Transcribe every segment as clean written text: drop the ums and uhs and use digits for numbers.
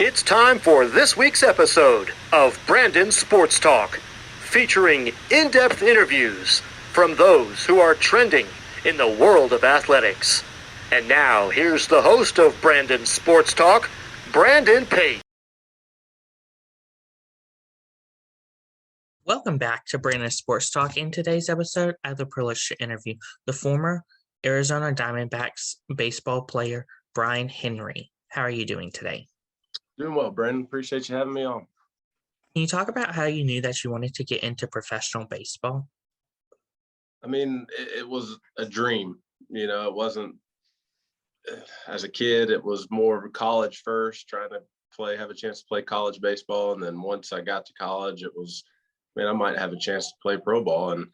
It's time for this week's episode of Brandon Sports Talk, featuring in-depth interviews from those who are trending in the world of athletics. And now, here's the host of Brandon Sports Talk, Brandon Pate. Welcome back to Brandon Sports Talk. In today's episode, I have the privilege to interview the former Arizona Diamondbacks baseball player, Bryan Henry. How are you doing today? Doing well, Brendan. Appreciate you having me on. Can you talk about how you knew that you wanted to get into professional baseball? I mean, it was a dream. It wasn't as a kid. It was more college first, trying to have a chance to play college baseball. And then once I got to college, it was, man, I might have a chance to play pro ball. And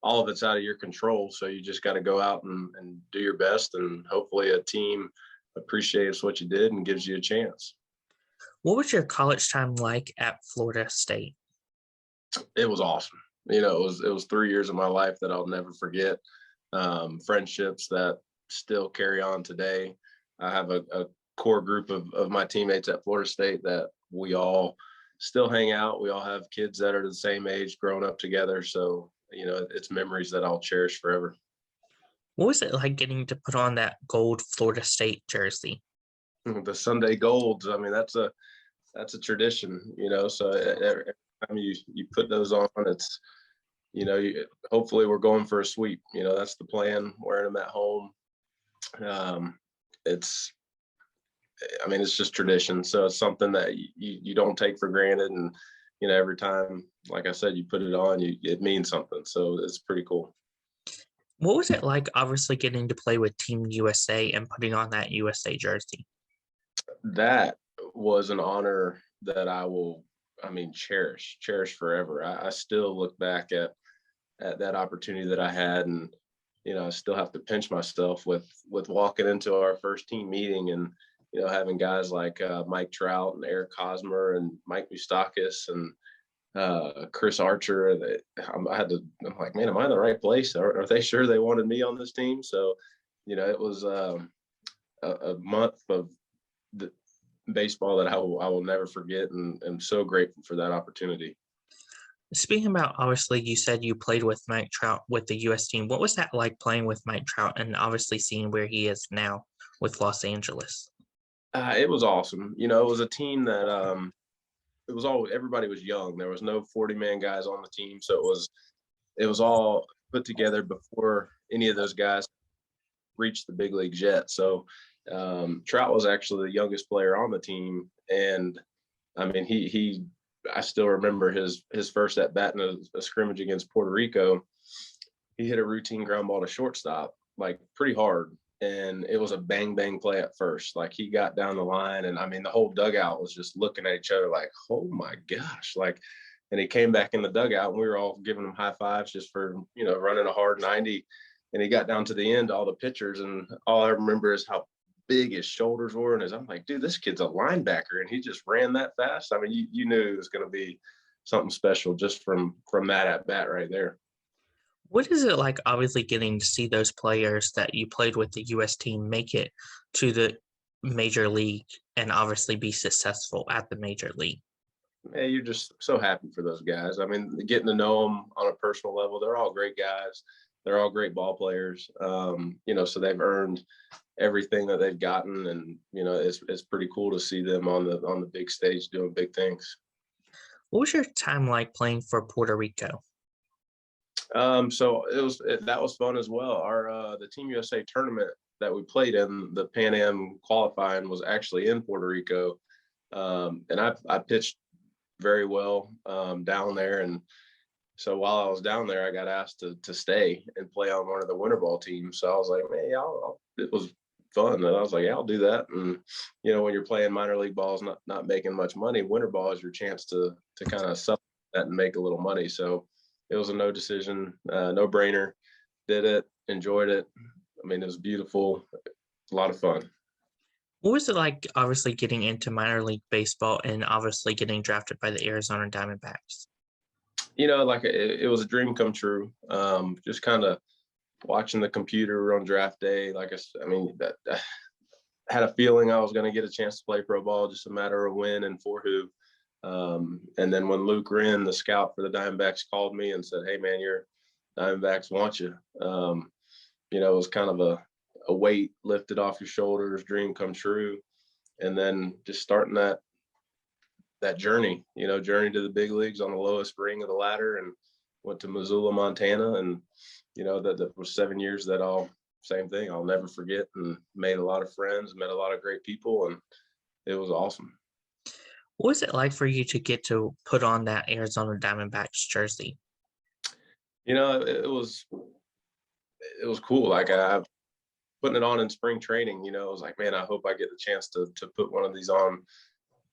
all of it's out of your control. So you just got to go out and do your best. And hopefully a team appreciates what you did and gives you a chance. What was your college time like at Florida State? It was awesome. It was 3 years of my life that I'll never forget. Friendships that still carry on today. I have a core group of my teammates at Florida State that we all still hang out. We all have kids that are the same age, growing up together. So, it's memories that I'll cherish forever. What was it like getting to put on that gold Florida State jersey? The Sunday Golds. I mean, that's a tradition, so every time you put those on, it's, hopefully we're going for a sweep. That's the plan, wearing them at home. It's just tradition. So it's something that you don't take for granted. And, every time, like I said, you put it on, it means something. So it's pretty cool. What was it like, obviously, getting to play with Team USA and putting on that USA jersey? That was an honor that I will, cherish forever. I still look back at that opportunity that I had, and I still have to pinch myself with walking into our first team meeting and having guys like Mike Trout and Eric Hosmer and Mike Moustakis and Chris Archer. I'm like, man, am I in the right place? Are they sure they wanted me on this team? So it was a month of the baseball that I will never forget, and I'm so grateful for that opportunity. Speaking about, obviously, you said you played with Mike Trout with the U.S. team. What was that like, playing with Mike Trout and obviously seeing where he is now with Los Angeles? It was awesome. It was a team that it was all, everybody was young. There was no 40-man guys on the team, so it was all put together before any of those guys reached the big leagues yet. So Trout was actually the youngest player on the team, and I still remember his first at bat in a scrimmage against Puerto Rico. He hit a routine ground ball to shortstop, like, pretty hard, and it was a bang bang play at first. Like, he got down the line, and the whole dugout was just looking at each other like, oh my gosh, like. And he came back in the dugout, and we were all giving him high fives just for running a hard 90. And he got down to the end, all the pitchers, and all I remember is how big his shoulders were. And I'm like, dude, this kid's a linebacker, and he just ran that fast. You knew it was going to be something special just from that at bat right there. What is it like, obviously, getting to see those players that you played with the U.S. team make it to the major league and obviously be successful at the major league? Man, you're just so happy for those guys. Getting to know them on a personal level, they're all great guys. They're all great ball players. So they've earned everything that they've gotten, and it's pretty cool to see them on the big stage doing big things. What was your time like playing for Puerto Rico? So that was fun as well. Our the Team USA tournament that we played in, the Pan Am qualifying, was actually in Puerto Rico, and I pitched very well down there. And so while I was down there, I got asked to stay and play on one of the winter ball teams. So I was like, man, yeah, it was fun. And I was like, yeah, I'll do that. And, when you're playing minor league balls, not making much money, winter ball is your chance to kind of supplement that and make a little money. So it was a no decision, no brainer. Did it, enjoyed it. It was beautiful, a lot of fun. What was it like, obviously, getting into minor league baseball and obviously getting drafted by the Arizona Diamondbacks? It was a dream come true. Just kind of watching the computer on draft day. had a feeling I was going to get a chance to play pro ball, just a matter of when and for who. And then when Luke Wren, the scout for the Diamondbacks, called me and said, "Hey man, your Diamondbacks want you." It was kind of a weight lifted off your shoulders, dream come true. And then just starting that journey, journey to the big leagues on the lowest ring of the ladder, and went to Missoula, Montana. And, that was 7 years that same thing, I'll never forget, and made a lot of friends, met a lot of great people, and it was awesome. What was it like for you to get to put on that Arizona Diamondbacks jersey? It was cool. Like, I putting it on in spring training, I was like, man, I hope I get the chance to put one of these on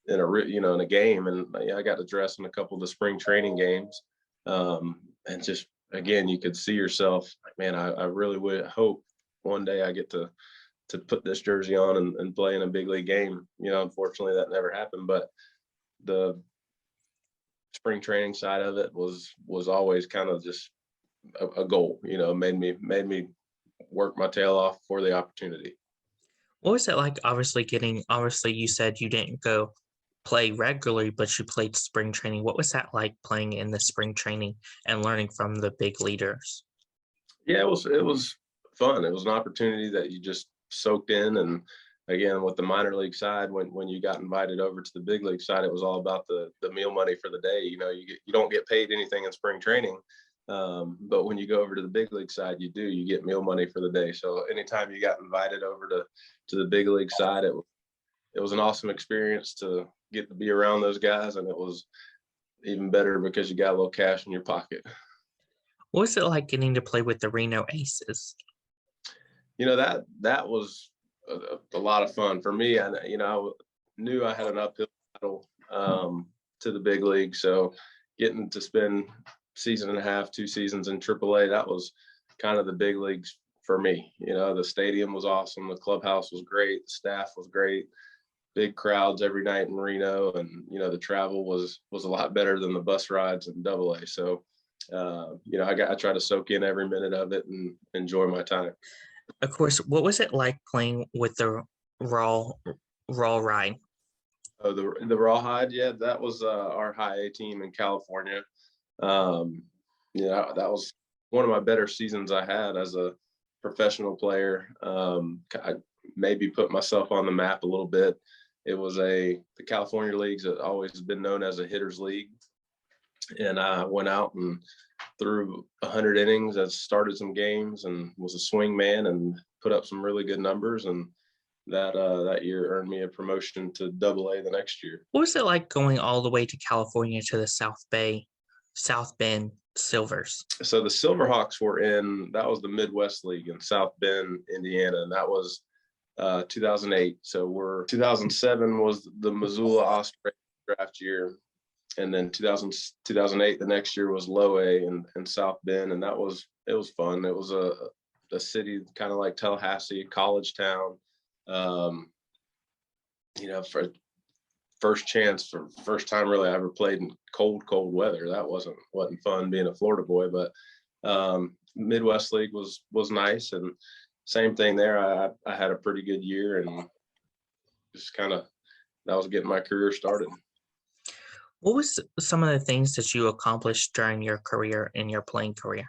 in a game. And I got to dress in a couple of the spring training games. And just, again, you could see yourself like, man, I really would hope one day I get to put this jersey on and play in a big league game. Unfortunately that never happened, but the spring training side of it was always kind of just a goal, made me work my tail off for the opportunity. What was it like, obviously you said you didn't go play regularly, but you played spring training. What was that like, playing in the spring training and learning from the big leaders? Yeah, it was fun. It was an opportunity that you just soaked in. And again, with the minor league side, when you got invited over to the big league side, it was all about the meal money for the day. You don't get paid anything in spring training. But when you go over to the big league side, you get meal money for the day. So anytime you got invited over to the big league side, it was an awesome experience to get to be around those guys. And it was even better because you got a little cash in your pocket. What was it like getting to play with the Reno Aces? That was a lot of fun for me. I knew I had an uphill battle to the big league. So getting to spend season and a half, 2 seasons in AAA, that was kind of the big leagues for me. The stadium was awesome. The clubhouse was great. The staff was great. Big crowds every night in Reno. And, the travel was a lot better than the bus rides in AA. So, I try to soak in every minute of it and enjoy my time. Of course, what was it like playing with the Rawhide? Oh, the Rawhide, yeah, that was our high A team in California. That was one of my better seasons I had as a professional player. I maybe put myself on the map a little bit. It was the California leagues that always been known as a hitter's league. And I went out and threw 100 innings, I started some games and was a swing man and put up some really good numbers. And that year earned me a promotion to AA the next year. What was it like going all the way to California to the South Bend Silvers? So the Silverhawks that was the Midwest League in South Bend, Indiana. And that was 2008. So 2007 was the Missoula Osprey draft year. And then 2008, the next year was Low A in South Bend. And it was fun. It was a city kind of like Tallahassee, college town. For first time really I ever played in cold weather. That wasn't fun being a Florida boy, but Midwest League was nice. And same thing there. I had a pretty good year, and just that was getting my career started. What was some of the things that you accomplished during your career, in your playing career?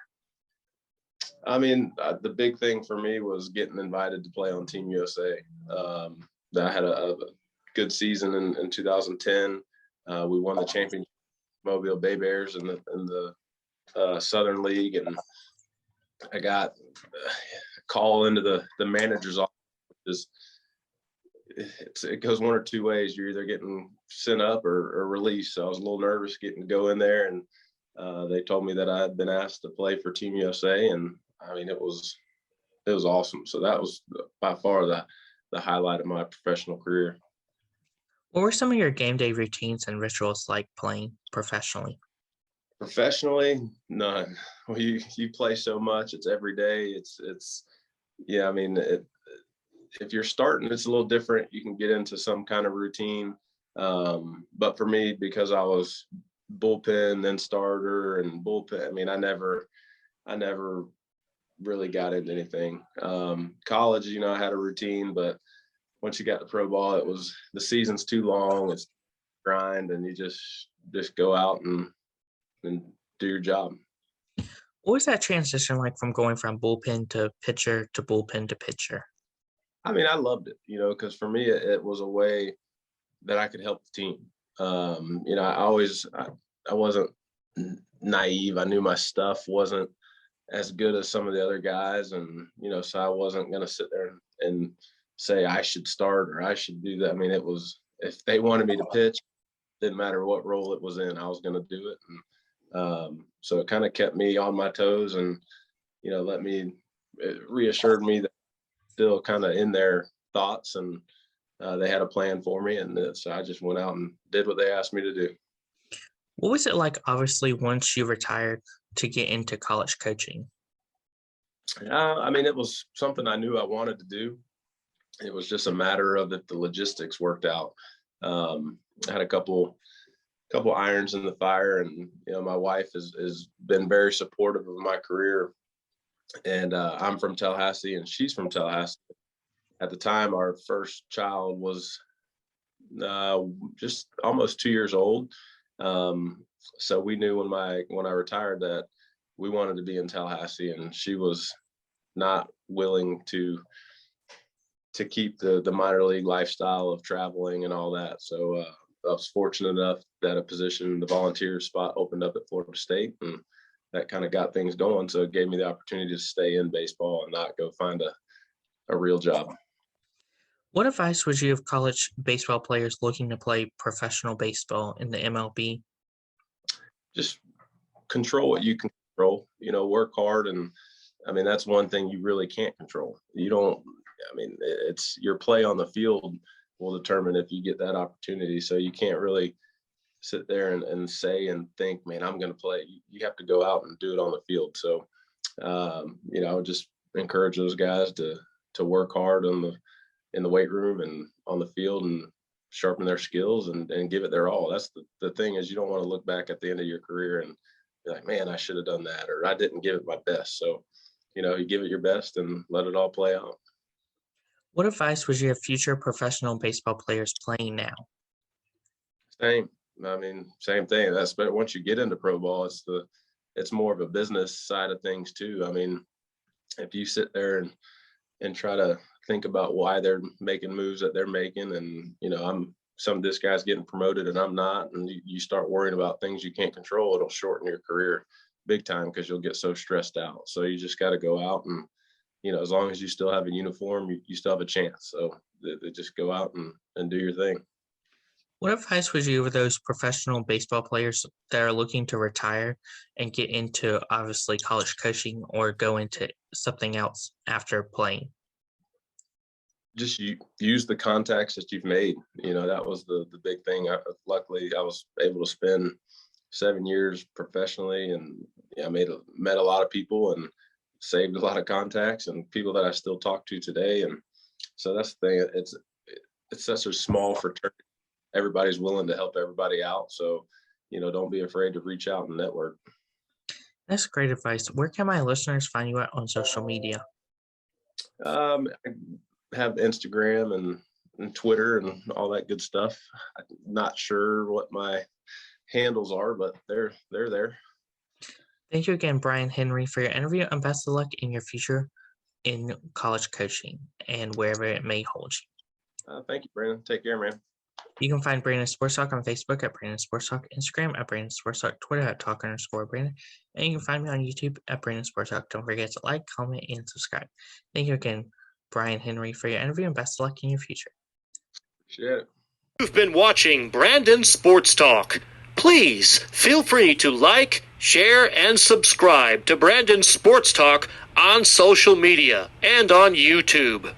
I mean, the big thing for me was getting invited to play on Team USA. I had a good season in 2010. We won the championship, Mobile Bay Bears in the Southern League, and I got a call into the manager's office. It goes one or two ways. You're either getting sent up or released. So I was a little nervous getting to go in there, and they told me that I had been asked to play for Team USA, and I mean it was awesome. So that was by far the highlight of my professional career. What were some of your game day routines and rituals like playing professionally? Professionally, none. Well, you play so much. It's every day. It's yeah. I mean, if you're starting, it's a little different. You can get into some kind of routine. But for me, because I was bullpen, then starter and bullpen, I mean, I never really got into anything. College, I had a routine, but once you got to pro ball, it was the season's too long. It's grind, and you just go out and do your job. What was that transition like from going from bullpen to pitcher to bullpen to pitcher? I mean, I loved it, because for me, it was a way that I could help the team. I wasn't naive. I knew my stuff wasn't as good as some of the other guys. And, so I wasn't going to sit there and say I should start or I should do that. I mean, it was, if they wanted me to pitch, didn't matter what role it was in, I was going to do it. And so it kind of kept me on my toes and, it reassured me that still kind of in their thoughts, and they had a plan for me. And so I just went out and did what they asked me to do. What was it like, obviously, once you retired to get into college coaching? I mean, it was something I knew I wanted to do. It was just a matter of if the logistics worked out. I had a couple irons in the fire, and my wife has been very supportive of my career. And I'm from Tallahassee, and she's from Tallahassee. At the time, our first child was just almost 2 years old. So we knew when I retired that we wanted to be in Tallahassee, and she was not willing to keep the minor league lifestyle of traveling and all that. So I was fortunate enough that a position, the volunteer spot, opened up at Florida State, and that kind of got things going. So it gave me the opportunity to stay in baseball and not go find a real job. What advice would you give college baseball players looking to play professional baseball in the MLB? Just control what you can control, work hard. And I mean, that's one thing you really can't control. It's your play on the field will determine if you get that opportunity. So you can't really sit there and say and think, man, I'm going to play. You have to go out and do it on the field. So, I would just encourage those guys to work hard in the weight room and on the field and sharpen their skills and give it their all. That's the thing, is you don't want to look back at the end of your career and be like, man, I should have done that, or I didn't give it my best. So, you give it your best and let it all play out. What advice would you give future professional baseball players playing now? Same thing. That's better. Once you get into pro ball, it's more of a business side of things too. I mean, if you sit there and try to think about why they're making moves that they're making, and this guy's getting promoted and I'm not, and you start worrying about things you can't control, it'll shorten your career big time because you'll get so stressed out. So you just got to go out and, as long as you still have a uniform, you still have a chance. So they just go out and do your thing. What advice would you give those professional baseball players that are looking to retire and get into, obviously, college coaching or go into something else after playing? Just use the contacts that you've made. That was the big thing. Luckily, I was able to spend 7 years professionally, and I met a lot of people and saved a lot of contacts and people that I still talk to today. And so that's the thing. It's such a small fraternity. Everybody's willing to help everybody out. So, don't be afraid to reach out and network. That's great advice. Where can my listeners find you at on social media? I have Instagram and Twitter and all that good stuff. I'm not sure what my handles are, but they're there. Thank you again, Bryan Henry, for your interview, and best of luck in your future in college coaching and wherever it may hold you. Thank you, Brandon. Take care, man. You can find Brandon Sports Talk on Facebook at Brandon Sports Talk, Instagram at Brandon Sports Talk, Twitter at Talk_Brandon, and you can find me on YouTube at Brandon Sports Talk. Don't forget to like, comment, and subscribe. Thank you again, Bryan Henry, for your interview, and best of luck in your future. Appreciate it. You've been watching Brandon Sports Talk. Please feel free to like, share, and subscribe to Brandon Sports Talk on social media and on YouTube.